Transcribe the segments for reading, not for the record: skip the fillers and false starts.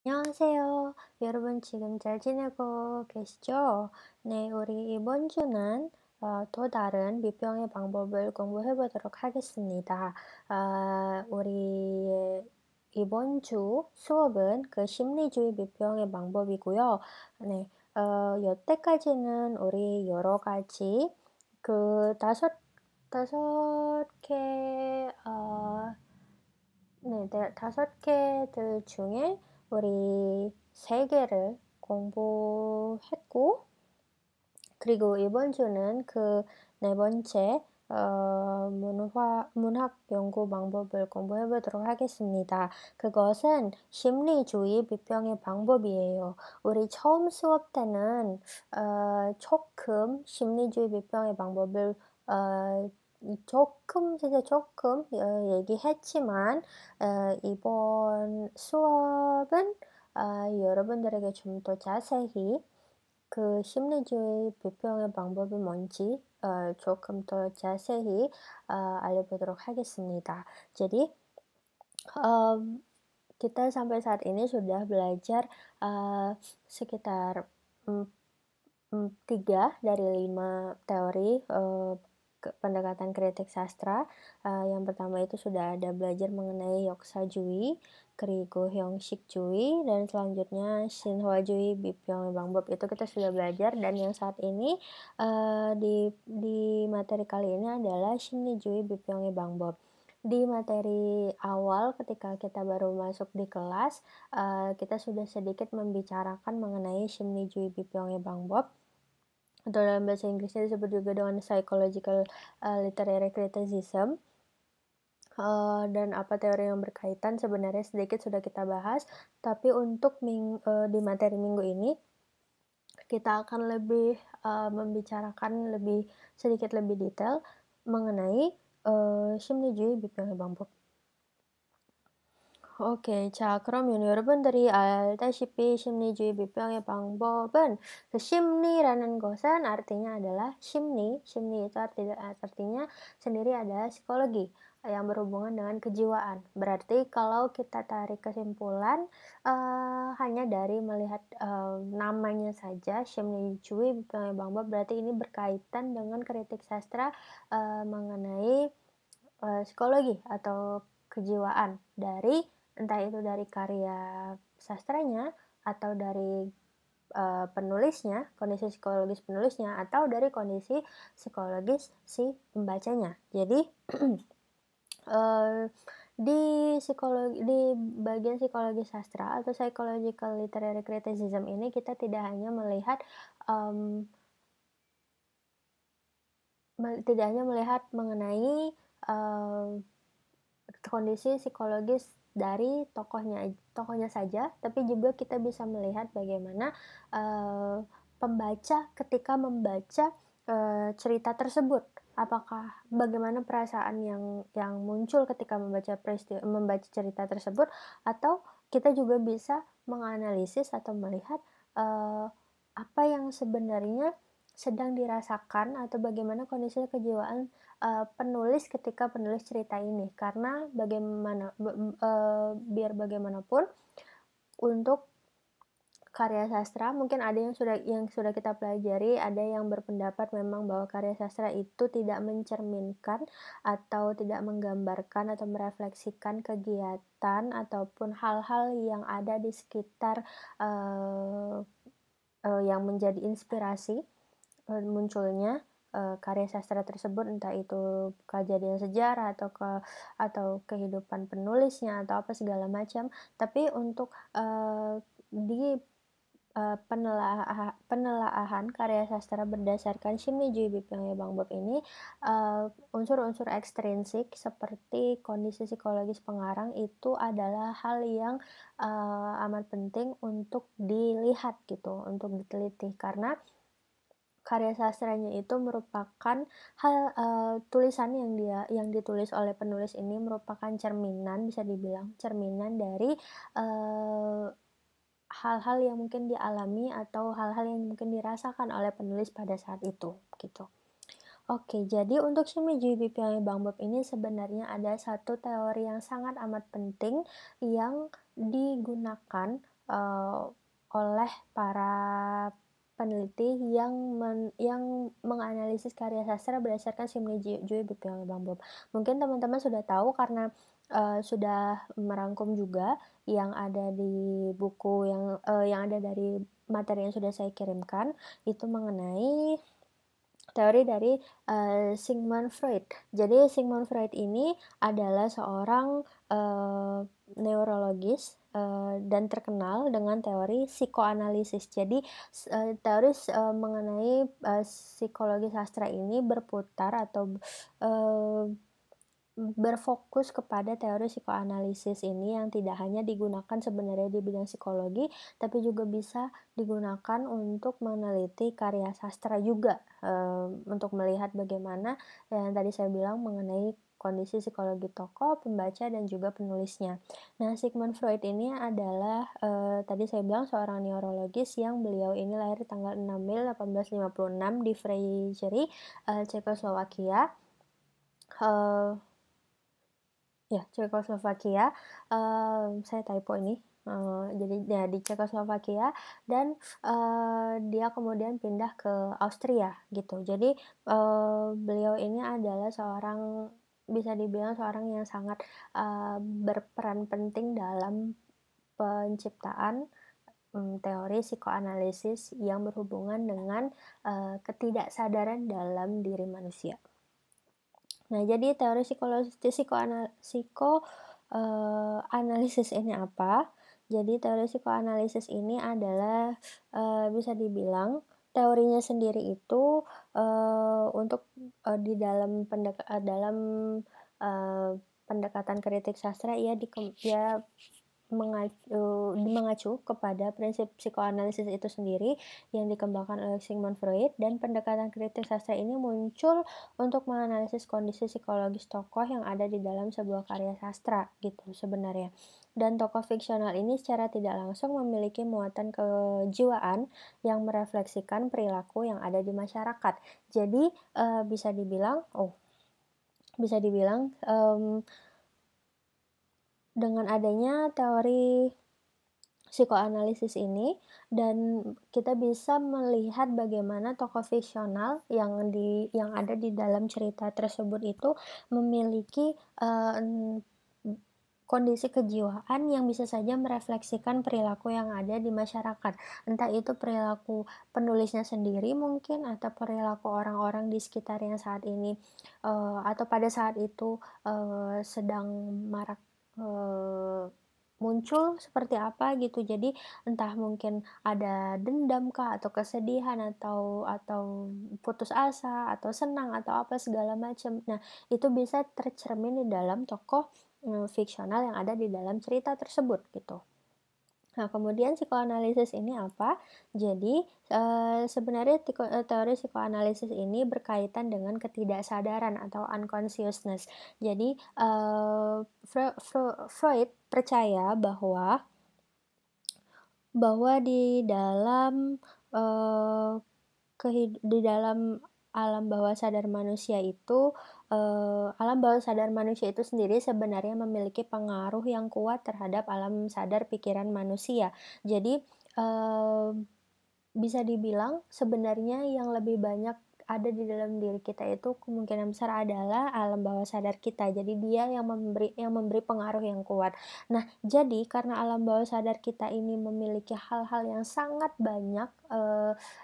안녕하세요. 여러분 지금 잘 지내고 계시죠? 네, 우리 이번 주는 또 다른 미병의 방법을 공부해 보도록 하겠습니다. 우리의 이번 주 수업은 그 심리주의 미병의 방법이고요. 네, 여태까지는 우리 여러 가지 그 다섯 개, 다섯 개들 중에 우리 세 개를 공부했고, 그리고 이번 주는 그 네 번째 문학 연구 방법을 공부해 보도록 하겠습니다. 그것은 심리주의 비평의 방법이에요. 우리 처음 수업 때는 조금 심리주의 비평의 방법을 진짜 조금 얘기했지만, 이번 수업은 여러분들에게 좀 더 자세히 그 심리주의 비평의 방법이 뭔지 조금 더 자세히 알려보도록 ha겠습니다. Jadi, kita sampai saat ini sudah belajar sekitar 3 dari 5 teori pendekatan kritik sastra. Yang pertama itu sudah ada belajar mengenai Yoksajui, 그리고 형식주의, dan selanjutnya Shinhwa주의, 비평의 방법. Itu kita sudah belajar, dan yang saat ini di materi kali ini adalah 심리주의 비평의 방법. Di materi awal ketika kita baru masuk di kelas, kita sudah sedikit membicarakan mengenai 심리주의 비평의 방법, atau dalam bahasa Inggrisnya disebut juga dengan psychological literary criticism. Dan apa teori yang berkaitan sebenarnya sedikit sudah kita bahas, tapi untuk di materi minggu ini kita akan lebih membicarakan sedikit lebih detail mengenai 심리주의 비평의 방법. 오케이. 자, 그러면 여러분들이 알다시피 심리주의 비평의 방법은, 그 심리라는 것은 artinya adalah 심리 itu artinya sendiri adalah psikologi yang berhubungan dengan kejiwaan. Berarti kalau kita tarik kesimpulan hanya dari melihat namanya saja, 심리주의 비평의 방법, berarti ini berkaitan dengan kritik sastra mengenai psikologi atau kejiwaan, dari entah itu dari karya sastranya, atau dari penulisnya, kondisi psikologis penulisnya, atau dari kondisi psikologis si pembacanya. Jadi di bagian psikologi sastra atau psychological literary criticism ini kita tidak hanya melihat mengenai kondisi psikologis dari tokohnya saja, tapi juga kita bisa melihat bagaimana pembaca ketika membaca cerita tersebut. Bagaimana perasaan yang muncul ketika membaca cerita tersebut, atau kita juga bisa menganalisis atau melihat apa yang sebenarnya sedang dirasakan atau bagaimana kondisi kejiwaan penulis ketika penulis cerita ini. Karena biar bagaimanapun, untuk karya sastra mungkin ada yang sudah kita pelajari, ada yang berpendapat memang bahwa karya sastra itu tidak mencerminkan atau tidak menggambarkan atau merefleksikan kegiatan ataupun hal-hal yang ada di sekitar yang menjadi inspirasi munculnya karya sastra tersebut, entah itu kejadian sejarah atau kehidupan penulisnya atau apa segala macam. Tapi untuk di penelaahan karya sastra berdasarkan 심리주의 비평의 방법 ini, unsur-unsur ekstrinsik seperti kondisi psikologis pengarang itu adalah hal yang amat penting untuk dilihat gitu, untuk diteliti, karena karya sastranya itu merupakan tulisan yang ditulis oleh penulis ini merupakan cerminan, bisa dibilang cerminan dari hal-hal yang mungkin dialami atau hal-hal yang mungkin dirasakan oleh penulis pada saat itu gitu. Oke, jadi untuk 심리주의 비평의 방법 ini sebenarnya ada satu teori yang sangat amat penting yang digunakan eee, oleh para peneliti yang menganalisis karya sastra berdasarkan Simni Jue Bipyong Bang Bob. Mungkin teman-teman sudah tahu karena, sudah merangkum juga yang ada di buku yang ada dari materi yang sudah saya kirimkan, itu mengenai teori dari, Sigmund Freud. Jadi Sigmund Freud ini adalah seorang, neurologis, dan terkenal dengan teori psikoanalisis. Jadi teori mengenai, psikologi sastra ini berputar atau, eee berfokus kepada teori psikoanalisis ini yang tidak hanya digunakan sebenarnya di bidang psikologi, tapi juga bisa digunakan untuk meneliti karya sastra juga, untuk melihat bagaimana yang tadi saya bilang mengenai kondisi psikologi tokoh, pembaca, dan juga penulisnya. Nah, Sigmund Freud ini adalah, tadi saya bilang seorang neurologis yang beliau ini lahir tanggal 6 Mei 1856 di Frigyeri, Cekoslowakia. Ya, Cekoslovakia, saya typo ini, jadi ya di Cekoslovakia dan, dia kemudian pindah ke Austria gitu. Jadi, beliau ini adalah seorang bisa dibilang seorang yang sangat, berperan penting dalam penciptaan, teori psikoanalisis yang berhubungan dengan, ketidaksadaran dalam diri manusia. Nah, jadi teori analisis ini apa? Jadi teori psikoanalisis ini adalah, bisa dibilang teorinya sendiri itu, untuk, di dalam, eee, pendekatan kritik sastra ia mengacu kepada prinsip psikoanalisis itu sendiri yang dikembangkan oleh Sigmund Freud, dan pendekatan kritik sastra ini muncul untuk menganalisis kondisi psikologis tokoh yang ada di dalam sebuah karya sastra gitu sebenarnya. Dan tokoh fiksional ini secara tidak langsung memiliki muatan kejiwaan yang merefleksikan perilaku yang ada di masyarakat. Jadi, bisa dibilang, dengan adanya teori psikoanalisis ini dan kita bisa melihat bagaimana tokoh fiksional yang ada di dalam cerita tersebut itu memiliki, kondisi kejiwaan yang bisa saja merefleksikan perilaku yang ada di masyarakat. Entah itu perilaku penulisnya sendiri mungkin atau perilaku orang-orang di sekitarnya saat ini, atau pada saat itu, sedang marak, eee muncul seperti apa gitu. Jadi entah mungkin ada dendam kah, atau kesedihan, atau putus asa, atau senang, atau apa segala macam. Nah, itu bisa tercermin di dalam tokoh, fiksional yang ada di dalam cerita tersebut gitu. Nah, kemudian psikoanalisis ini apa? Jadi, sebenarnya teori psikoanalisis ini berkaitan dengan ketidaksadaran atau unconsciousness. Jadi, Freud percaya bahwa eee, di dalam alam bawah sadar manusia itu sendiri sebenarnya memiliki pengaruh yang kuat terhadap alam sadar pikiran manusia. Jadi, bisa dibilang sebenarnya yang lebih banyak ada di dalam diri kita itu kemungkinan besar adalah alam bawah sadar kita. Jadi dia yang memberi pengaruh yang kuat. Nah, jadi karena alam bawah sadar kita ini memiliki hal-hal yang sangat banyak,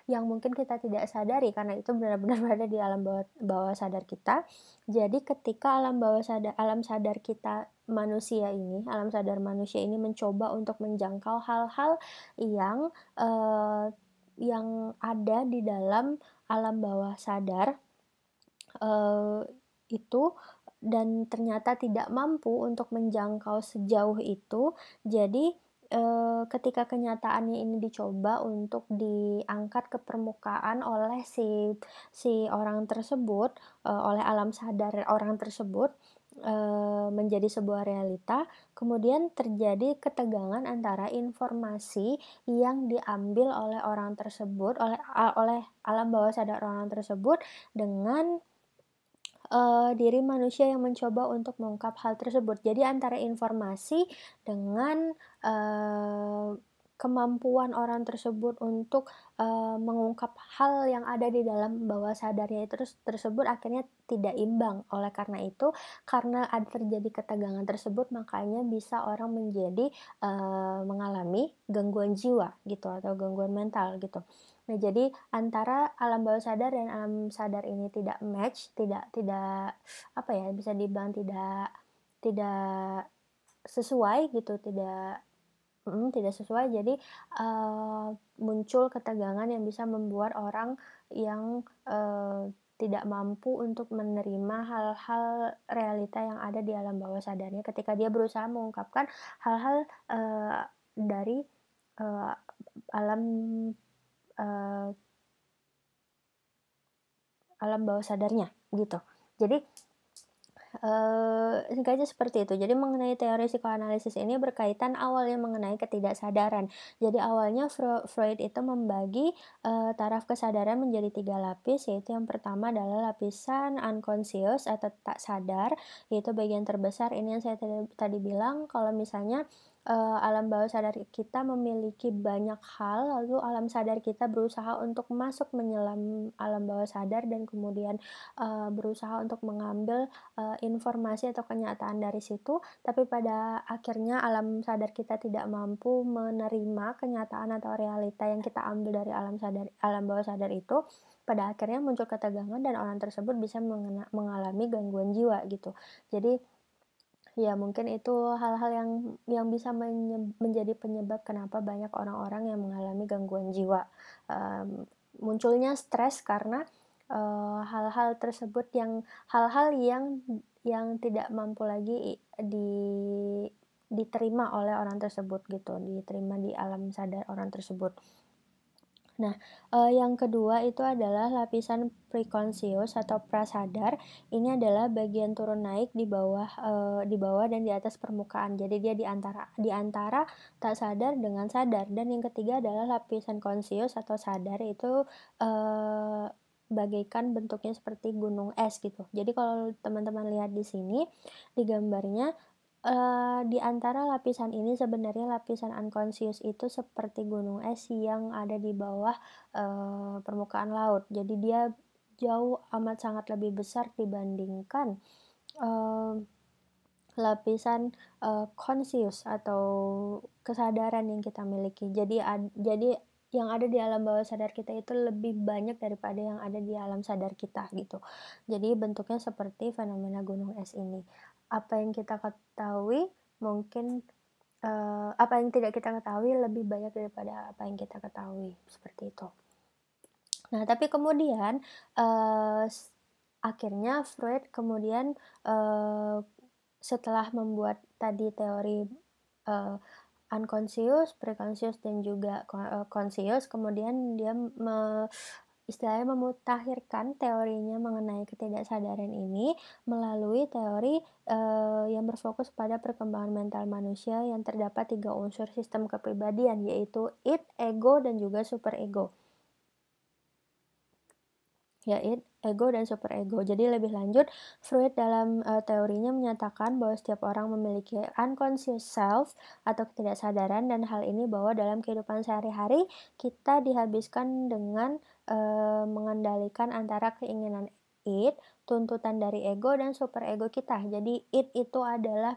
yang mungkin kita tidak sadari karena itu benar-benar berada di alam bawah bawah sadar kita. Jadi ketika alam sadar kita alam sadar manusia ini mencoba untuk menjangkau hal-hal yang, yang ada di dalam alam bawah sadar, eee, itu dan ternyata tidak mampu untuk menjangkau sejauh itu. Jadi, ketika kenyataannya ini dicoba untuk diangkat ke permukaan oleh si si orang tersebut, oleh alam sadar orang tersebut, menjadi sebuah realita, kemudian terjadi ketegangan antara informasi yang diambil oleh orang tersebut, oleh alam bawah sadar orang tersebut dengan, diri manusia yang mencoba untuk mengungkap hal tersebut. Jadi antara informasi dengan, kemampuan orang tersebut untuk, mengungkap hal yang ada di dalam bawah sadarnya itu tersebut akhirnya tidak imbang. Oleh karena itu, karena terjadi ketegangan tersebut, makanya bisa orang menjadi, mengalami gangguan jiwa gitu atau gangguan mental gitu. Nah, jadi antara alam bawah sadar dan alam sadar ini tidak match, tidak tidak apa ya, bisa dibilang tidak sesuai gitu, tidak sesuai. Jadi, muncul ketegangan yang bisa membuat orang yang, tidak mampu untuk menerima hal-hal realita yang ada di alam bawah sadarnya ketika dia berusaha mengungkapkan hal-hal, dari, eee, alam, eee, alam bawah sadarnya, gitu. Jadi, singkatnya seperti itu. Jadi mengenai teori psikoanalisis ini berkaitan awalnya mengenai ketidaksadaran. Jadi awalnya Freud itu membagi, taraf kesadaran menjadi 3 lapis, yaitu yang pertama adalah lapisan unconscious atau tak sadar, yaitu bagian terbesar ini yang saya tadi bilang kalau misalnya, alam bawah sadar kita memiliki banyak hal, lalu alam sadar kita berusaha untuk masuk menyelam alam bawah sadar dan kemudian, berusaha untuk mengambil informasi atau kenyataan dari situ, tapi pada akhirnya alam sadar kita tidak mampu menerima kenyataan atau realita yang kita ambil dari alam bawah sadar itu, pada akhirnya muncul ketegangan dan orang tersebut bisa mengalami gangguan jiwa gitu. Jadi, ya mungkin itu hal-hal yang bisa menjadi penyebab kenapa banyak orang-orang yang mengalami gangguan jiwa. Munculnya stres karena, hal-hal tersebut hal-hal yang tidak mampu lagi diterima oleh orang tersebut gitu, diterima di alam sadar orang tersebut. Nah, yang kedua itu adalah lapisan preconscious atau prasadar. Ini adalah bagian turun naik di bawah dan di atas permukaan. Jadi dia di antara tak sadar dengan sadar. Dan yang ketiga adalah lapisan conscious atau sadar itu, bagaikan bentuknya seperti gunung es gitu. Jadi kalau teman-teman lihat di sini, di gambarnya, di antara lapisan ini sebenarnya lapisan unconscious itu seperti gunung es yang ada di bawah, permukaan laut. Jadi dia jauh amat sangat lebih besar dibandingkan, eee, lapisan, conscious atau kesadaran yang kita miliki. Jadi yang ada di alam bawah sadar kita itu lebih banyak daripada yang ada di alam sadar kita gitu. Jadi bentuknya seperti fenomena gunung es ini. Apa yang kita ketahui mungkin, apa yang tidak kita ketahui lebih banyak daripada apa yang kita ketahui, seperti itu. Nah, tapi kemudian, eee, s akhirnya Freud kemudian, eee, setelah membuat tadi teori, eee, unconscious, preconscious, dan juga conscious, kemudian dia istilahnya memutakhirkan teorinya mengenai ketidaksadaran ini melalui teori, yang berfokus pada perkembangan mental manusia yang terdapat 3 unsur sistem kepribadian, yaitu id, ego, dan juga superego. Ya, ego dan superego. Jadi lebih lanjut, Freud dalam, teorinya menyatakan bahwa setiap orang memiliki unconscious self atau ketidaksadaran dan hal ini bahwa dalam kehidupan sehari-hari kita dihabiskan dengan, mengendalikan antara keinginan id, tuntutan dari ego, dan superego kita. Jadi id itu adalah,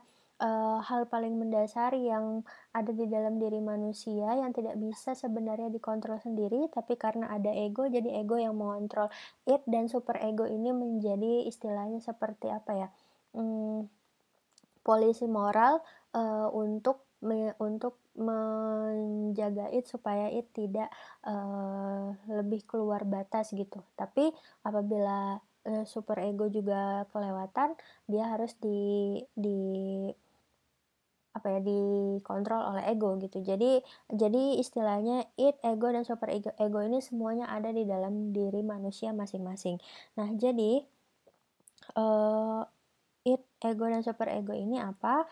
hal paling mendasar yang ada di dalam diri manusia yang tidak bisa sebenarnya dikontrol sendiri, tapi karena ada ego, jadi ego yang mengontrol id dan superego ini menjadi istilahnya seperti apa ya, mmm, polisi moral, untuk menjaga id supaya id tidak, lebih keluar batas gitu. Tapi apabila, superego juga kelewatan, dia harus apa ya, dikontrol oleh ego gitu. Jadi istilahnya id, ego, dan ego ini semuanya ada di dalam diri manusia masing-masing. Nah, jadi, id, ego, dan superego ini apa?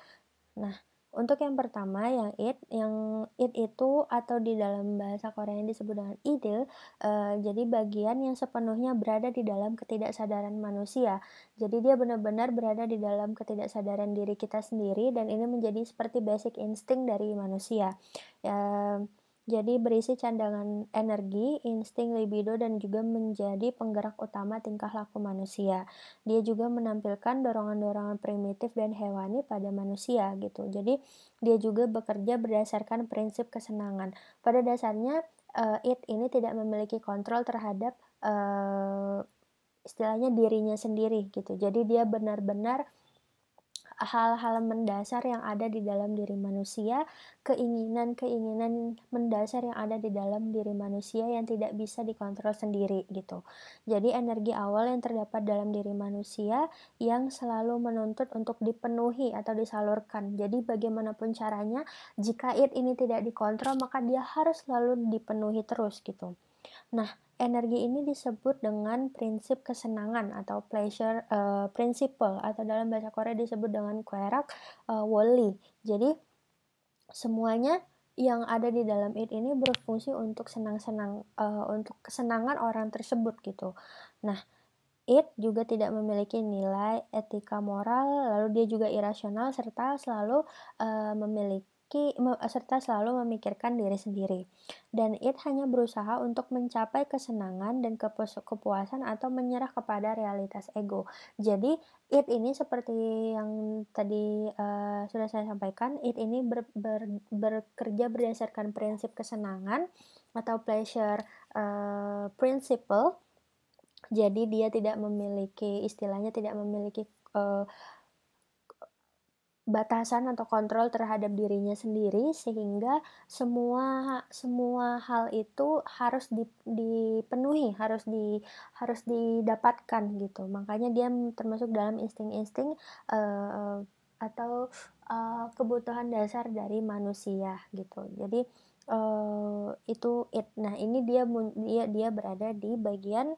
Nah, Untuk yang pertama yang it itu atau di dalam bahasa Korea yang disebut dengan idil, jadi bagian yang sepenuhnya berada di dalam ketidaksadaran manusia. Jadi dia benar-benar berada di dalam ketidaksadaran diri kita sendiri dan ini menjadi seperti basic insting dari manusia. Mmm, jadi berisi cadangan energi, insting, libido, dan juga menjadi penggerak utama tingkah laku manusia. Dia juga menampilkan dorongan-dorongan primitif dan hewani pada manusia gitu. Jadi dia juga bekerja berdasarkan prinsip kesenangan. Pada dasarnya, it ini tidak memiliki kontrol terhadap, istilahnya dirinya sendiri gitu. Jadi dia benar-benar hal-hal mendasar yang ada di dalam diri manusia, keinginan-keinginan mendasar yang ada di dalam diri manusia yang tidak bisa dikontrol sendiri gitu. Jadi energi awal yang terdapat dalam diri manusia yang selalu menuntut untuk dipenuhi atau disalurkan. Jadi bagaimanapun caranya, jika it ini tidak dikontrol maka dia harus selalu dipenuhi terus gitu. Nah, energi ini disebut dengan prinsip kesenangan atau pleasure principle atau dalam bahasa Korea disebut dengan kwerak woli. Jadi semuanya yang ada di dalam it ini berfungsi untuk senang-senang untuk kesenangan orang tersebut gitu. Nah, it juga tidak memiliki nilai etika moral, lalu dia juga irasional serta selalu serta selalu memikirkan diri sendiri. Dan it hanya berusaha untuk mencapai kesenangan dan kepuasan atau menyerah kepada realitas ego. Jadi it ini seperti yang tadi sudah saya sampaikan, it ini bekerja berdasarkan prinsip kesenangan atau pleasure principle. Jadi dia tidak memiliki istilahnya tidak memiliki, batasan atau kontrol terhadap dirinya sendiri sehingga semua semua hal itu harus dipenuhi, harus didapatkan gitu. Makanya dia termasuk dalam insting-insting, atau, kebutuhan dasar dari manusia gitu. Jadi, itu it. Nah ini dia berada di bagian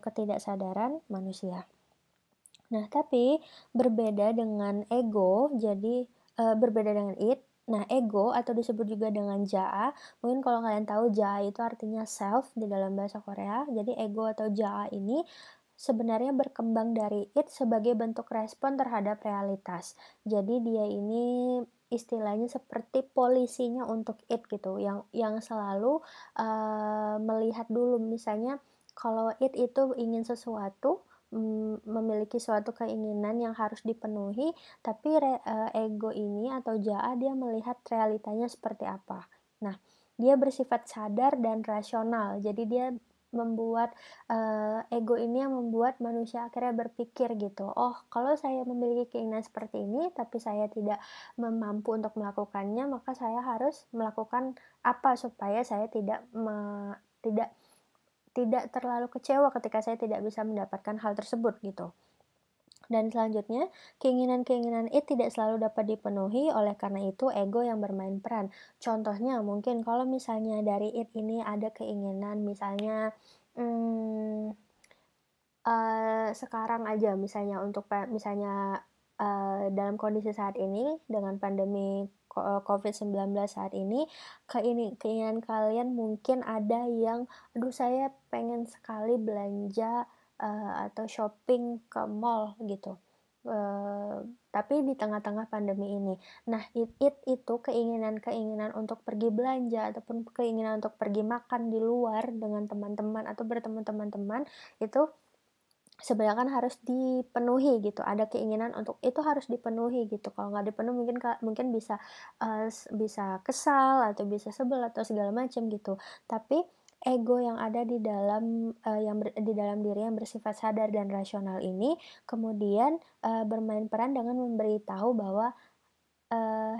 ketidaksadaran manusia. Nah, tapi berbeda dengan ego, jadi berbeda dengan it. Nah, ego atau disebut juga dengan jaa, mungkin kalau kalian tahu jaa itu artinya self di dalam bahasa Korea. Jadi ego atau jaa ini sebenarnya berkembang dari it sebagai bentuk respon terhadap realitas. Jadi dia ini istilahnya seperti polisinya untuk it gitu, yang selalu melihat dulu misalnya kalau it itu ingin sesuatu, memiliki suatu keinginan yang harus dipenuhi, tapi ego ini atau jaa dia melihat realitanya seperti apa. Nah, dia bersifat sadar dan rasional, jadi dia membuat, ego ini yang membuat manusia akhirnya berpikir gitu, "Oh, kalau saya memiliki keinginan seperti ini, tapi saya tidak mampu untuk melakukannya, maka saya harus melakukan apa supaya saya tidak tidak terlalu kecewa ketika saya tidak bisa mendapatkan hal tersebut gitu." Dan selanjutnya, keinginan-keinginan it tidak selalu dapat dipenuhi, oleh karena itu ego yang bermain peran. Contohnya mungkin kalau misalnya dari it ini ada keinginan misalnya, mmm, sekarang aja misalnya misalnya, dalam kondisi saat ini dengan pandemi COVID-19 saat ini, keinginan kalian mungkin ada yang, "Aduh saya pengen sekali belanja, atau shopping ke mall," gitu. Tapi di tengah-tengah pandemi ini. Nah, it itu keinginan-keinginan untuk pergi belanja ataupun keinginan untuk pergi makan di luar dengan teman-teman atau bertemu teman-teman, itu sebenarnya kan harus dipenuhi gitu, ada keinginan untuk itu harus dipenuhi gitu, kalau nggak dipenuhi mungkin bisa, bisa kesal atau bisa sebel atau segala macam gitu. Tapi ego yang ada di dalam, di dalam diri yang bersifat sadar dan rasional ini kemudian, bermain peran dengan memberitahu bahwa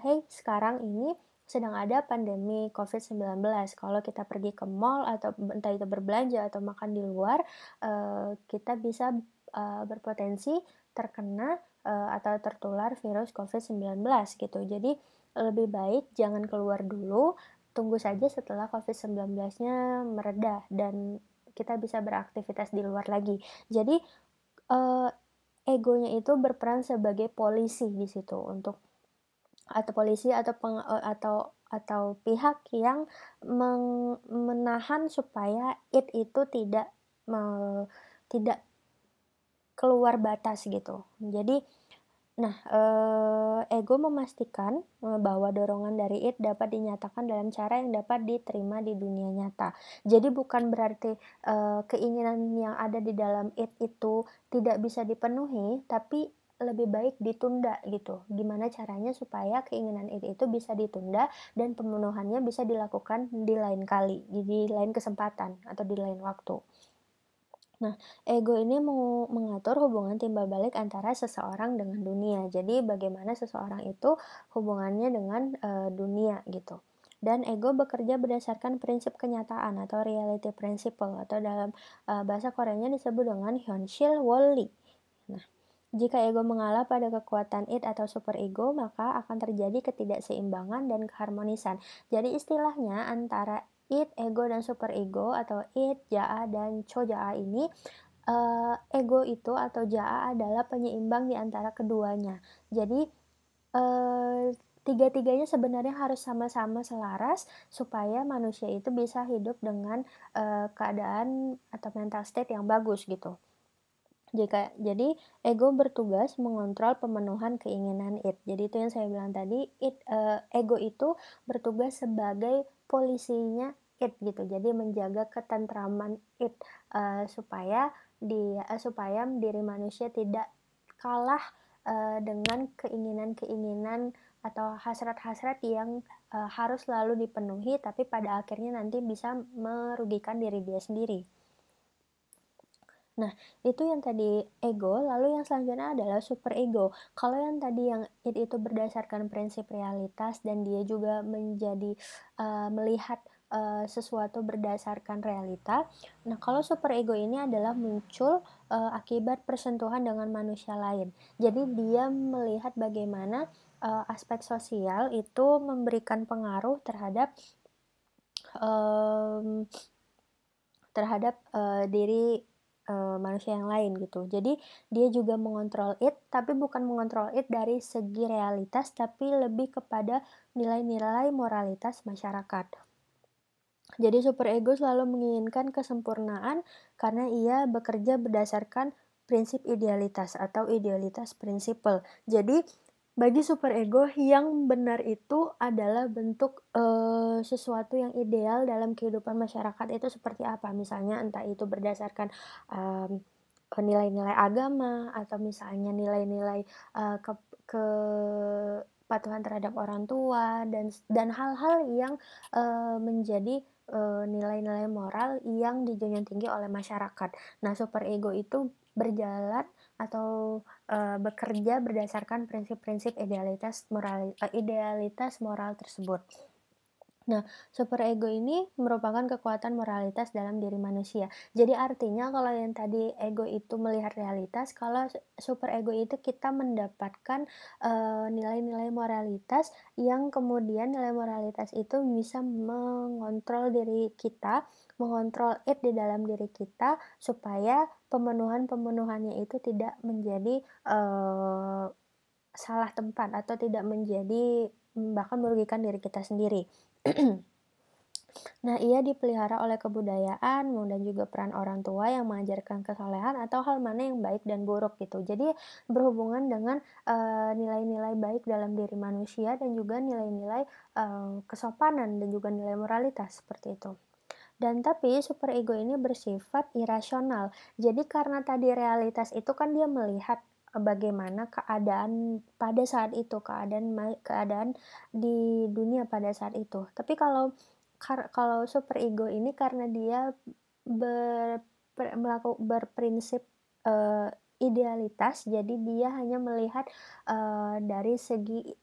"Hei, sekarang ini sedang ada pandemi COVID-19. Kalau kita pergi ke mall atau entah itu berbelanja atau makan di luar, kita bisa, berpotensi terkena, atau tertular virus COVID-19," gitu. Jadi, lebih baik jangan keluar dulu, tunggu saja setelah COVID-19-nya mereda dan kita bisa beraktivitas di luar lagi. Jadi, eee, egonya itu berperan sebagai polisi di situ untuk atau polisi atau pihak yang menahan supaya id itu me tidak keluar batas gitu. Jadi ego memastikan, bahwa dorongan dari id dapat dinyatakan dalam cara yang dapat diterima di dunia nyata. Jadi bukan berarti, keinginan yang ada di dalam id itu tidak bisa dipenuhi, tapi lebih baik ditunda gitu. Gimana caranya supaya keinginan id itu bisa ditunda dan pemenuhannya bisa dilakukan di lain kali, di lain kesempatan atau di lain waktu. Nah, ego ini mengatur hubungan timbal balik antara seseorang dengan dunia. Jadi bagaimana seseorang itu hubungannya dengan, dunia gitu. Dan ego bekerja berdasarkan prinsip kenyataan atau reality principle atau dalam, bahasa Koreanya disebut dengan Hyunsil Woli. Nah, jika ego mengalah pada kekuatan id atau super ego, maka akan terjadi ketidakseimbangan dan keharmonisan. Jadi istilahnya antara id, ego, dan super ego atau id, jaa, dan chojaa ini, ego itu atau jaa adalah penyeimbang di antara keduanya. Jadi, tiga-tiganya sebenarnya harus sama-sama selaras supaya manusia itu bisa hidup dengan, keadaan atau mental state yang bagus gitu. Jadi ego bertugas mengontrol pemenuhan keinginan id. Jadi itu yang saya bilang tadi, ego itu bertugas sebagai polisinya id gitu. Jadi menjaga ketentraman id, supaya diri manusia tidak kalah, dengan keinginan-keinginan atau hasrat-hasrat yang, harus selalu dipenuhi, tapi pada akhirnya nanti bisa merugikan diri dia sendiri. Nah, itu yang tadi ego, lalu yang selanjutnya adalah super ego. Kalau yang tadi yang id itu berdasarkan prinsip realitas dan dia juga melihat, sesuatu berdasarkan realita. Nah, kalau super ego ini adalah muncul, akibat persentuhan dengan manusia lain. Jadi dia melihat bagaimana, aspek sosial itu memberikan pengaruh terhadap, mmm, diri, manusia yang lain gitu. Jadi dia juga mengontrol id, tapi bukan mengontrol id dari segi realitas, tapi lebih kepada nilai-nilai moralitas masyarakat. Jadi super ego selalu menginginkan kesempurnaan karena ia bekerja berdasarkan prinsip idealitas atau idealitas prinsipal. Jadi bagi super ego yang benar itu adalah bentuk, sesuatu yang ideal dalam kehidupan masyarakat itu seperti apa. Misalnya entah itu berdasarkan, mmm, nilai-nilai agama atau misalnya nilai-nilai, kepatuhan terhadap orang tua dan hal-hal yang, menjadi, nilai-nilai moral yang dijunjung tinggi oleh masyarakat. Nah, super ego itu berjalan atau bekerja berdasarkan prinsip-prinsip idealitas moral tersebut. Nah, super ego ini merupakan kekuatan moralitas dalam diri manusia. Jadi artinya kalau yang tadi ego itu melihat realitas, kalau super ego itu kita mendapatkan, nilai-nilai moralitas yang kemudian nilai moralitas itu bisa mengontrol diri kita, mengontrol id di dalam diri kita supaya pemenuhan-pemenuhannya itu tidak menjadi, salah tempat atau tidak menjadi bahkan merugikan diri kita sendiri. Nah, ia dipelihara oleh kebudayaan dan juga peran orang tua yang mengajarkan kesolehan atau hal mana yang baik dan buruk gitu. Jadi berhubungan dengan, nilai-nilai baik dalam diri manusia dan juga nilai-nilai, kesopanan dan juga nilai moralitas, seperti itu. Dan tapi super ego ini bersifat irasional. Jadi karena tadi realitas itu kan dia melihat, bagaimana keadaan pada saat itu, keadaan di dunia pada saat itu. Tapi kalau super ego ini karena dia ber berprinsip, idealitas, jadi dia hanya melihat, dari segi,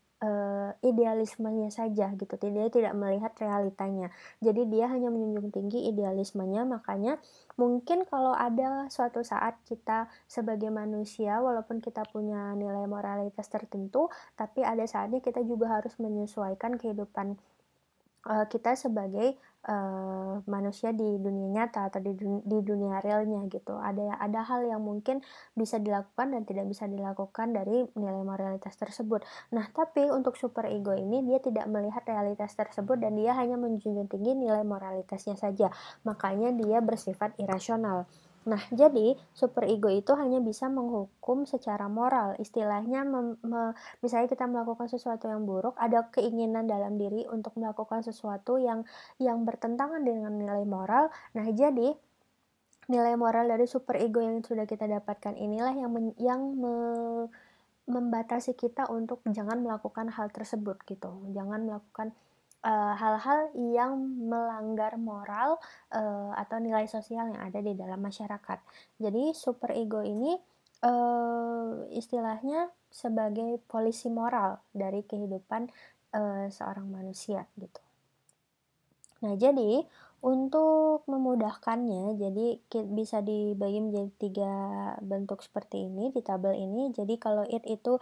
idealismenya saja gitu, dia tidak melihat realitanya. Jadi dia hanya menjunjung tinggi idealismenya, makanya mungkin kalau ada suatu saat kita sebagai manusia, walaupun kita punya nilai moralitas tertentu, tapi ada saatnya kita juga harus menyesuaikan kehidupan kita sebagai, manusia di dunia nyata atau di dunia realnya gitu. Ada hal yang mungkin bisa dilakukan dan tidak bisa dilakukan dari nilai moralitas tersebut. Nah, tapi untuk super ego ini dia tidak melihat realitas tersebut dan dia hanya menjunjung tinggi nilai moralitasnya saja. Makanya dia bersifat irasional. Nah, jadi super ego itu hanya bisa menghukum secara moral, istilahnya misalnya kita melakukan sesuatu yang buruk, ada keinginan dalam diri untuk melakukan sesuatu yang bertentangan dengan nilai moral. Nah, jadi nilai moral dari super ego yang sudah kita dapatkan inilah yang membatasi kita untuk jangan melakukan hal tersebut gitu. Jangan melakukan hal-hal yang melanggar moral, atau nilai sosial yang ada di dalam masyarakat. Jadi super ego ini, istilahnya sebagai polisi moral dari kehidupan, seorang manusia gitu. Nah, jadi untuk memudahkannya, jadi bisa dibagi menjadi 3 bentuk seperti ini di tabel ini. Jadi kalau id itu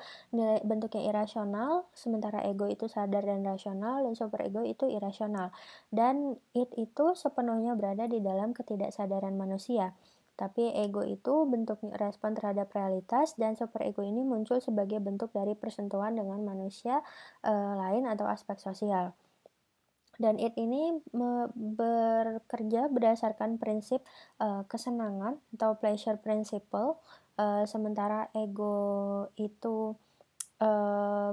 bentuknya irasional, sementara ego itu sadar dan rasional, dan super ego itu irasional. Dan id itu sepenuhnya berada di dalam ketidaksadaran manusia. Tapi ego itu bentuk respon terhadap realitas, dan super ego ini muncul sebagai bentuk dari persentuhan dengan manusia lain atau aspek sosial. Dan id ini bekerja berdasarkan prinsip, kesenangan atau pleasure principle, sementara ego itu,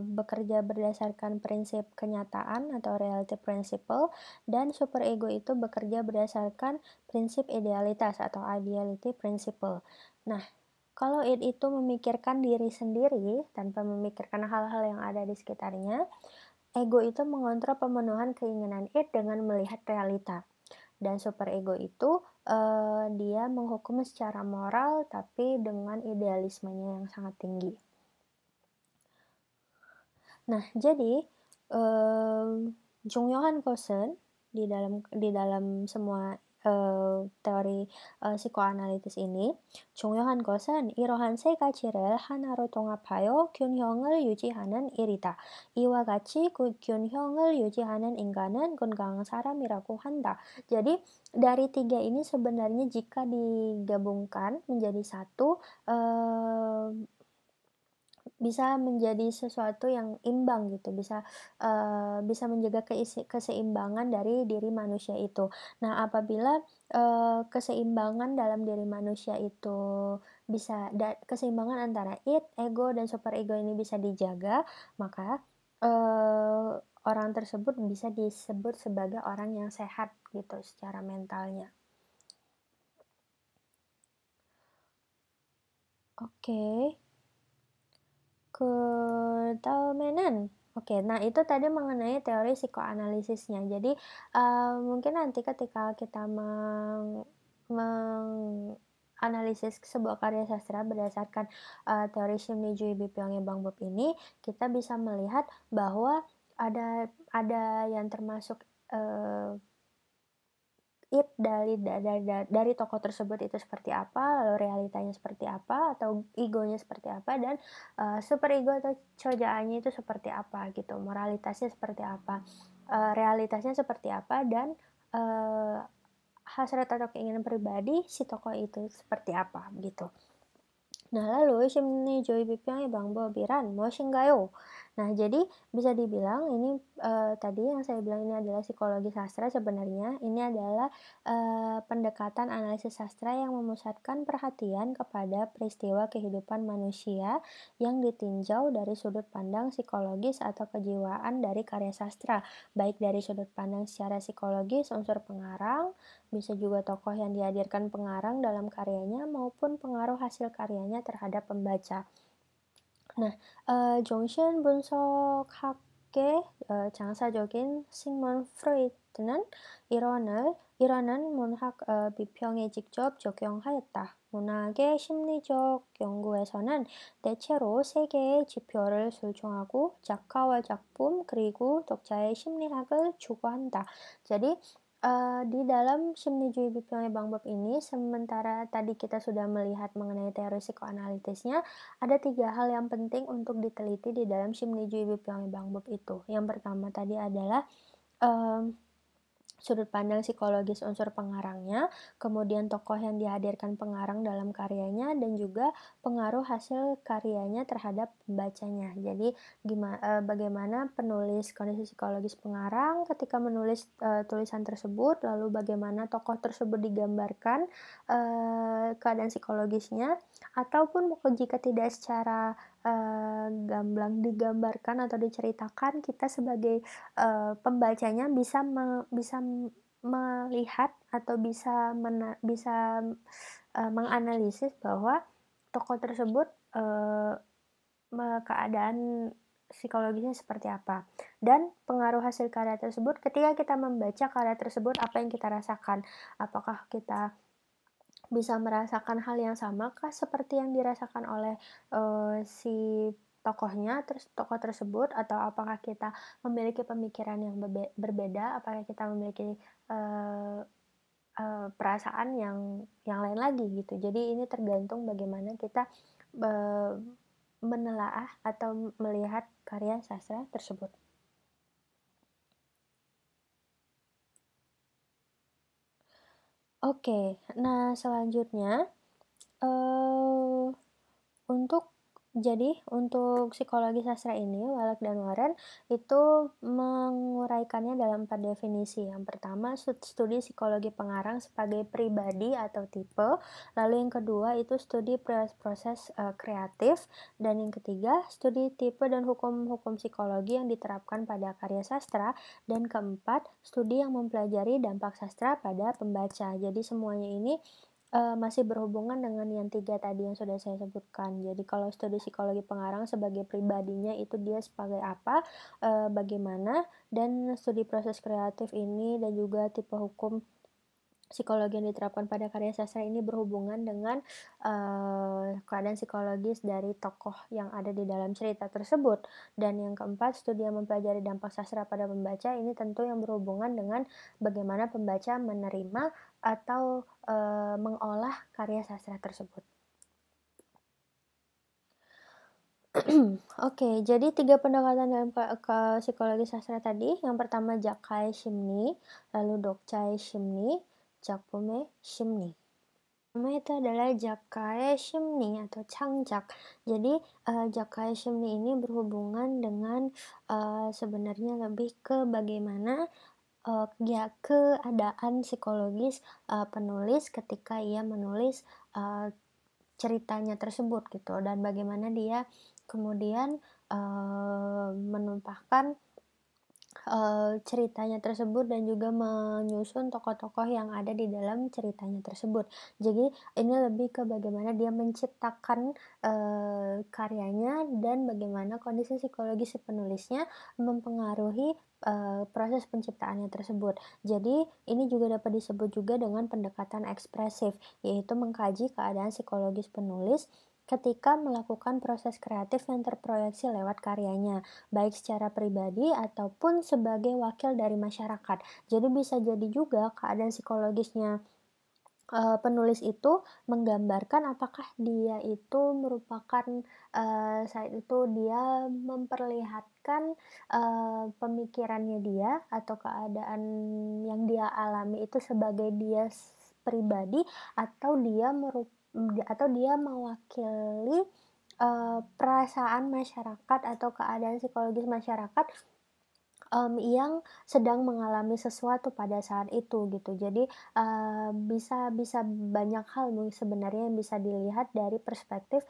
bekerja berdasarkan prinsip kenyataan atau reality principle, dan super ego itu bekerja berdasarkan prinsip idealitas atau ideality principle. Nah, kalau id itu memikirkan diri sendiri tanpa memikirkan hal-hal yang ada di sekitarnya, ego itu mengontrol pemenuhan keinginan id dengan melihat realita. Dan super ego itu, dia menghukum secara moral tapi dengan idealismenya yang sangat tinggi. Nah, jadi, 중요한 것은 di dalam semua, teori, psikoanalitis ini, 중요한 것은 이러한 세 가지를 하나로 통합하여 균형을 유지하는 일이다. 이와 같이 그 균형을 유지하는 인간은 건강한 사람이라고 한다. Jadi dari 3 ini sebenarnya jika digabungkan menjadi satu, bisa menjadi sesuatu yang imbang gitu, bisa menjaga keseimbangan dari diri manusia itu. Nah, apabila, keseimbangan dalam diri manusia itu keseimbangan antara id, ego, dan super ego ini bisa dijaga, maka, orang tersebut bisa disebut sebagai orang yang sehat gitu secara mentalnya. Oke. Ketahumenan. Oke, nah itu tadi mengenai teori psikoanalisisnya. Jadi, mungkin nanti ketika kita menganalisis sebuah karya sastra berdasarkan, teori Simnijui Bipyongye Bangbop ini, kita bisa melihat bahwa ada yang termasuk, dari tokoh tersebut itu seperti apa, lalu realitanya seperti apa, atau egonya seperti apa, dan, super ego atau chojaannya itu seperti apa gitu, moralitasnya seperti apa, realitasnya seperti apa, dan, eee, hasrat atau keinginan pribadi si tokoh itu seperti apa gitu. Nah, lalu 심리주의 비평의 방법이란 무엇인가요? Nah, jadi bisa dibilang ini, tadi yang saya bilang ini adalah psikologi sastra, sebenarnya ini adalah, pendekatan analisis sastra yang memusatkan perhatian kepada peristiwa kehidupan manusia yang ditinjau dari sudut pandang psikologis atau kejiwaan dari karya sastra, baik dari sudut pandang secara psikologis unsur pengarang, bisa juga tokoh yang dihadirkan pengarang dalam karyanya maupun pengaruh hasil karyanya terhadap pembaca. Nah, 정신 분석학계 장사적인 sigmund 프로이트는 이러는 문학 비평에 직접 적용하였다. 문학의 심리적 연구에서는 대체로 세 개의 지표를 surchung하고 작가와 작품 그리고 독자의 심리학을 추구한다. Jadi di dalam Simnijui Bipyongye Bangbop ini, sementara tadi kita sudah melihat mengenai teori psikoanalitisnya, ada 3 hal yang penting untuk diteliti di dalam Simnijui Bipyongye Bangbop itu. Yang pertama tadi adalah mmm sudut pandang psikologis unsur pengarangnya, kemudian tokoh yang dihadirkan pengarang dalam karyanya, dan juga pengaruh hasil karyanya terhadap pembacanya. Jadi bagaimana penulis kondisi psikologis pengarang ketika menulis, tulisan tersebut, lalu bagaimana tokoh tersebut digambarkan, keadaan psikologisnya, ataupun jika tidak secara, gamblang digambarkan atau diceritakan, kita sebagai pembacanya bisa melihat atau bisa, menganalisis bahwa tokoh tersebut, keadaan psikologisnya seperti apa, dan pengaruh hasil karya tersebut ketika kita membaca karya tersebut apa yang kita rasakan. Apakah kita bisa merasakan hal yang sama kah seperti yang dirasakan oleh, si tokohnya, tokoh tersebut, atau apakah kita memiliki pemikiran yang berbeda, apakah kita memiliki, eee perasaan yang lain lagi gitu. Jadi ini tergantung bagaimana kita, eee, menelaah atau melihat karya sastra tersebut. Oke, nah selanjutnya, eee untuk psikologi sastra ini, Wallach dan Warren itu menguraikannya dalam 4 definisi. Yang pertama, studi psikologi pengarang sebagai pribadi atau tipe. Lalu yang kedua itu studi proses kreatif. Dan yang ketiga, studi tipe dan hukum-hukum psikologi yang diterapkan pada karya sastra. Dan keempat, studi yang mempelajari dampak sastra pada pembaca. Jadi semuanya ini masih berhubungan dengan yang 3 tadi yang sudah saya sebutkan. Jadi kalau studi psikologi pengarang sebagai pribadinya itu dia sebagai apa, bagaimana, dan studi proses kreatif ini dan juga tipe hukum psikologi yang diterapkan pada karya sastra ini berhubungan dengan, keadaan psikologis dari tokoh yang ada di dalam cerita tersebut. Dan yang keempat, studi yang mempelajari dampak sastra pada pembaca ini tentu yang berhubungan dengan bagaimana pembaca menerima atau, mengolah karya sastra tersebut. Oke, jadi 3 pendekatan dalam ke psikologi sastra tadi, yang pertama Jakai Shimny, lalu Dokcai Shimny, Jakpome Shimny. Pertama itu adalah Jakai Shimny atau Changjak. Jadi, Jakai Shimny ini berhubungan dengan, sebenarnya lebih ke bagaimana, keadaan psikologis, penulis ketika ia menulis, ceritanya tersebut gitu, dan bagaimana dia kemudian, menumpahkan ceritanya tersebut dan juga menyusun tokoh-tokoh yang ada di dalam ceritanya tersebut. Jadi ini lebih ke bagaimana dia menciptakan, karyanya dan bagaimana kondisi psikologis si penulisnya mempengaruhi, proses penciptaannya tersebut. Jadi ini juga dapat disebut juga dengan pendekatan ekspresif, yaitu mengkaji keadaan psikologis penulis ketika melakukan proses kreatif yang terproyeksi lewat karyanya, baik secara pribadi ataupun sebagai wakil dari masyarakat. Jadi bisa jadi juga keadaan psikologisnya, penulis itu menggambarkan apakah dia itu merupakan, saat itu dia memperlihatkan, pemikirannya dia atau keadaan yang dia alami itu sebagai dia pribadi, atau atau dia mewakili, perasaan masyarakat atau keadaan psikologis masyarakat, yang sedang mengalami sesuatu pada saat itu gitu. Jadi, bisa bisa banyak hal sebenarnya yang bisa dilihat dari perspektif,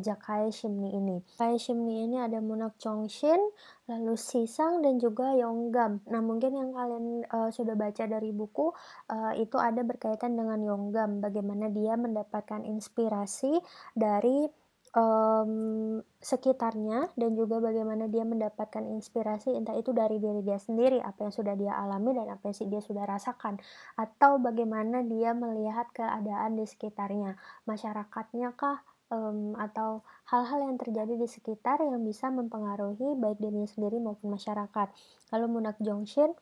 Jakai Shimny ini. Jakai Shimny ini ada Munak Chongshin, lalu Sisang, dan juga Yonggam. Nah, mungkin yang kalian, sudah baca dari buku, itu ada berkaitan dengan Yonggam, bagaimana dia mendapatkan inspirasi dari, sekitarnya, dan juga bagaimana dia mendapatkan inspirasi entah itu dari diri dia sendiri, apa yang sudah dia alami dan apa yang dia sudah rasakan, atau bagaimana dia melihat keadaan di sekitarnya, masyarakatnya kah, atau hal-hal yang terjadi di sekitar yang bisa mempengaruhi baik dirinya sendiri maupun masyarakat. Lalu Munak Jongshin,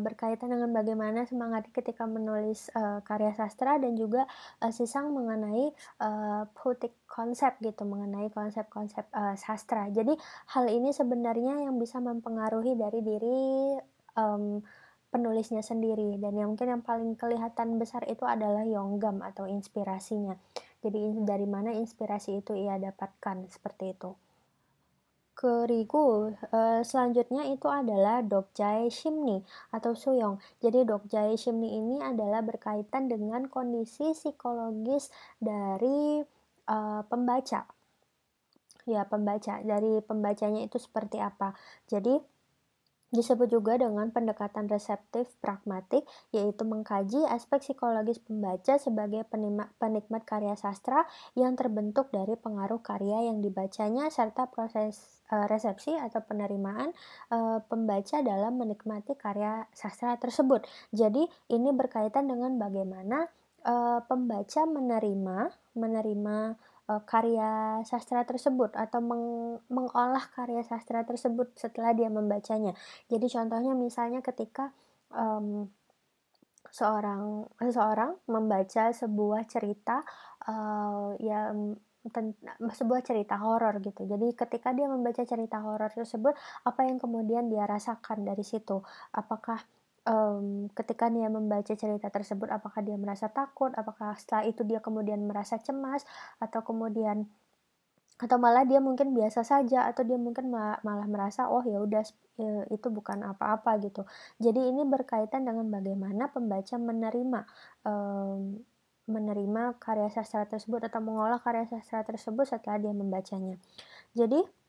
berkaitan dengan bagaimana semangat ketika menulis, karya sastra, dan juga, Sisang mengenai, putik konsep gitu, mengenai konsep-konsep, sastra. Jadi hal ini sebenarnya yang bisa mempengaruhi dari diri mmm, penulisnya sendiri, dan yang mungkin yang paling kelihatan besar itu adalah Yonggam atau inspirasinya. Jadi dari mana inspirasi itu ia dapatkan, seperti itu. Selanjutnya itu adalah Dokjae Shimni atau Suyong. Jadi Dokjae Shimni ini adalah berkaitan dengan kondisi psikologis dari, pembaca. Ya, pembaca. Dari pembacanya itu seperti apa. Jadi disebut juga dengan pendekatan reseptif pragmatik, yaitu mengkaji aspek psikologis pembaca sebagai penikmat karya sastra yang terbentuk dari pengaruh karya yang dibacanya serta proses resepsi atau penerimaan pembaca dalam menikmati karya sastra tersebut. Jadi ini berkaitan dengan bagaimana pembaca menerima karya sastra tersebut atau mengolah karya sastra tersebut setelah dia membacanya. Jadi contohnya misalnya ketika, mmm, seseorang membaca sebuah cerita, yang sebuah cerita horor gitu. Jadi ketika dia membaca cerita horor tersebut, apa yang kemudian dia rasakan dari situ? Apakah, ketika dia membaca cerita tersebut, apakah dia merasa takut? Apakah setelah itu dia kemudian merasa cemas? Atau kemudian atau malah dia mungkin biasa saja, atau dia mungkin malah merasa, "Oh ya udah, itu bukan apa-apa," gitu. Jadi ini berkaitan dengan bagaimana pembaca mmm, menerima karya sastra tersebut atau mengolah karya sastra tersebut setelah dia membacanya. Jadi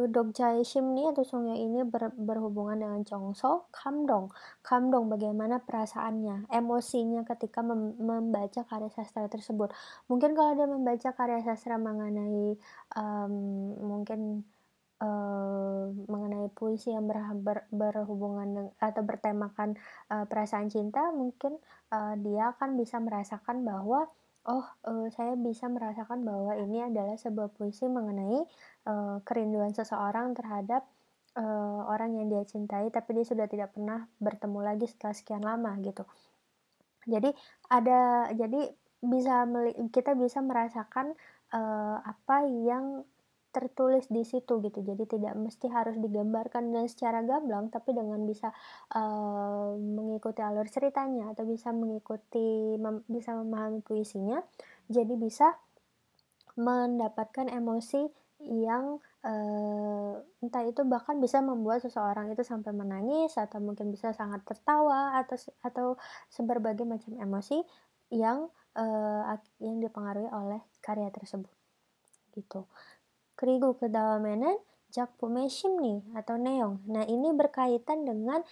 Dokjai Shimni atau sungai ini berhubungan dengan Chongso, Kamdong. Kamdong bagaimana perasaannya, emosinya ketika membaca karya sastra tersebut. Mungkin kalau dia membaca karya sastra mengenai, mungkin, mengenai puisi yang berhubungan atau bertemakan, perasaan cinta, mungkin, dia akan bisa merasakan bahwa, "Oh, saya bisa merasakan bahwa ini adalah sebuah puisi mengenai, kerinduan seseorang terhadap, orang yang dia cintai, tapi dia sudah tidak pernah bertemu lagi setelah sekian lama," gitu. Jadi jadi kita bisa merasakan, apa yang tertulis di situ gitu. Jadi tidak mesti harus digambarkan dan secara gamblang, tapi dengan bisa, mengikuti alur ceritanya atau bisa memahami puisinya, jadi bisa mendapatkan emosi yang, entah itu bahkan bisa membuat seseorang itu sampai menangis atau mungkin bisa sangat tertawa atau berbagai macam emosi yang, yang dipengaruhi oleh karya tersebut, gitu. 그리고 그다음에는 작품의 심리 atau neong. Nah, ini berkaitan dengan,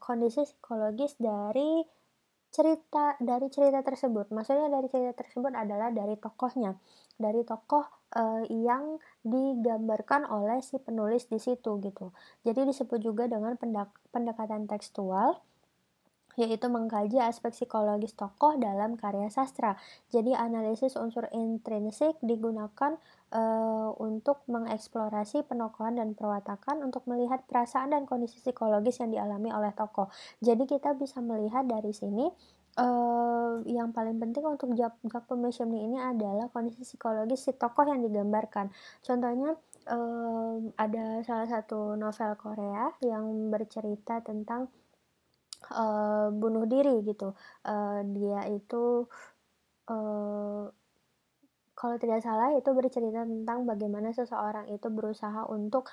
kondisi psikologis dari cerita tersebut. Maksudnya dari cerita tersebut adalah dari tokohnya, dari tokoh, yang digambarkan oleh si penulis di situ, gitu. Jadi disebut juga dengan pendekatan tekstual, yaitu mengkaji aspek psikologis tokoh dalam karya sastra. Jadi analisis unsur intrinsik digunakan, untuk mengeksplorasi penokohan dan perwatakan untuk melihat perasaan dan kondisi psikologis yang dialami oleh tokoh. Jadi kita bisa melihat dari sini, yang paling penting untuk Jakpum ini adalah kondisi psikologis si tokoh yang digambarkan. Contohnya, ada salah satu novel Korea yang bercerita tentang bunuh diri gitu. Dia itu, eee, kalau tidak salah itu bercerita tentang bagaimana seseorang itu berusaha untuk,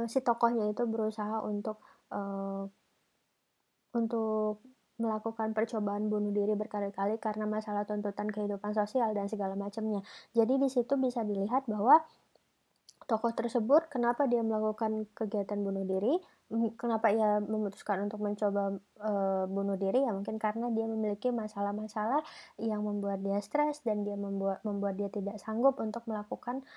si tokohnya itu berusaha eee, untuk melakukan percobaan bunuh diri berkali-kali karena masalah tuntutan kehidupan sosial dan segala macamnya. Jadi di situ bisa dilihat bahwa tokoh tersebut kenapa dia melakukan kegiatan bunuh diri, kenapa ia memutuskan untuk mencoba, bunuh diri, ya mungkin karena dia memiliki masalah-masalah yang membuat dia stres dan membuat dia tidak sanggup untuk melakukan,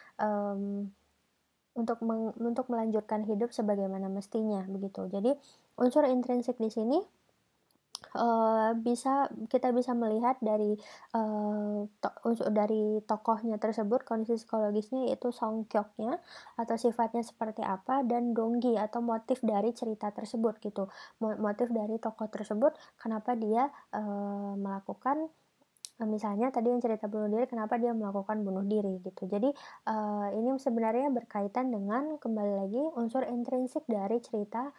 untuk melanjutkan hidup sebagaimana mestinya, begitu. Jadi unsur intrinsik di sini kita bisa melihat dari, dari tokohnya tersebut, kondisi psikologisnya yaitu songkyoknya atau sifatnya seperti apa, dan donggi atau motif dari cerita tersebut gitu. Motif dari tokoh tersebut, kenapa dia, melakukan, Misalnya tadi yang cerita bunuh diri, kenapa dia melakukan bunuh diri gitu. Jadi, ini sebenarnya berkaitan dengan kembali lagi unsur intrinsik dari cerita,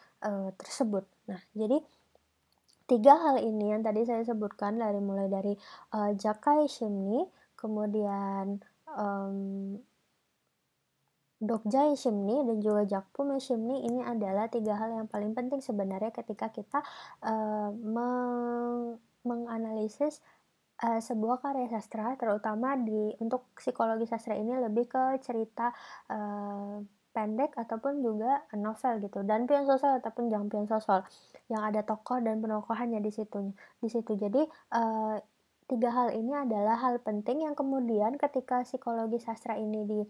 tersebut. Nah, jadi 3 hal ini yang tadi saya sebutkan mulai dari, Jakai Shimni, kemudian, mmm, Dokjai Shimni dan juga Jakpume Shimni ini adalah 3 hal yang paling penting sebenarnya ketika kita, menganalisis sebuah karya sastra terutama untuk psikologi sastra ini lebih ke cerita, pendek ataupun juga novel gitu dan pion sosol ataupun jampion sosol, yang ada tokoh dan penokohannya di situ. Jadi, 3 hal ini adalah hal penting yang kemudian ketika psikologi sastra ini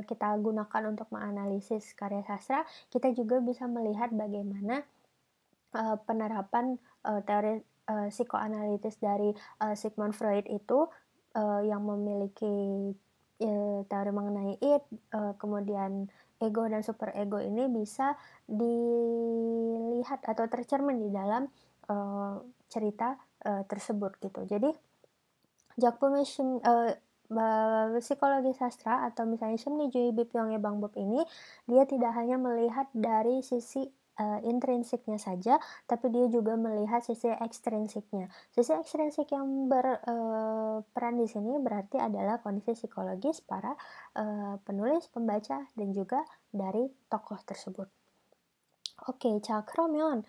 kita gunakan untuk menganalisis karya sastra, kita juga bisa melihat bagaimana penerapan, teori, psikoanalitis dari, Sigmund Freud itu, yang memiliki, teori mengenai id, kemudian ego dan superego ini bisa dilihat atau tercermin di dalam, cerita, tersebut gitu. Jadi psikologi sastra atau misalnya Simnijui Bipyongye Bangbop ini, dia tidak hanya melihat dari sisi, intrinsiknya saja, tapi dia juga melihat sisi ekstrinsiknya. Sisi ekstrinsik yang peran di sini berarti adalah kondisi psikologis para, penulis, pembaca, dan juga dari tokoh tersebut. Oke, Cakromeon.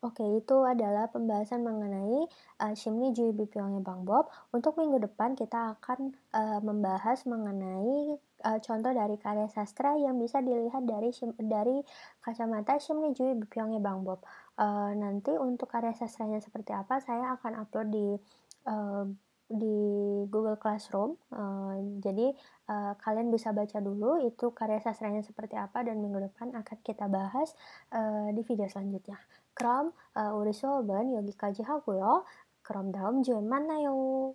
Oke, itu adalah pembahasan mengenai, Shimni Jui Bipyongnya Bang Bob. Untuk minggu depan kita akan, membahas mengenai, contoh dari karya sastra yang bisa dilihat dari kacamata Shimni Jui Bipyongnya Bang Bob. Nanti untuk karya sastranya seperti apa, saya akan upload eee, di Google Classroom, jadi kalian bisa baca dulu itu karya sastranya seperti apa dan minggu depan akan kita bahas, di video selanjutnya. 그럼 우리 수업은 여기까지 하고요. 그럼 다음 주에 만나요.